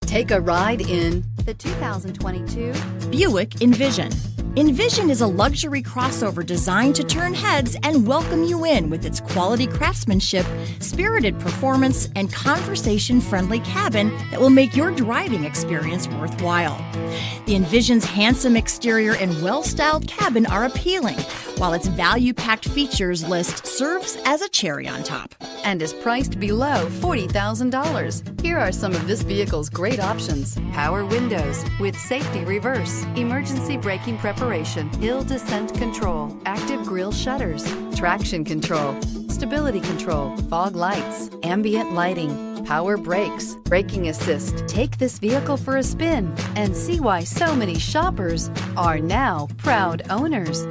Take a ride in the 2022 Buick Envision. Envision is a luxury crossover designed to turn heads and welcome you in with its quality craftsmanship, spirited performance, and conversation-friendly cabin that will make your driving experience worthwhile. The Envision's handsome exterior and well-styled cabin are appealing, while its value-packed features list serves as a cherry on top. and is priced below $40,000. Here are some of this vehicle's great options: power windows with safety reverse, emergency braking preparation, hill descent control, active grille shutters, traction control, stability control, fog lights, ambient lighting, power brakes, braking assist. Take this vehicle for a spin and see why so many shoppers are now proud owners.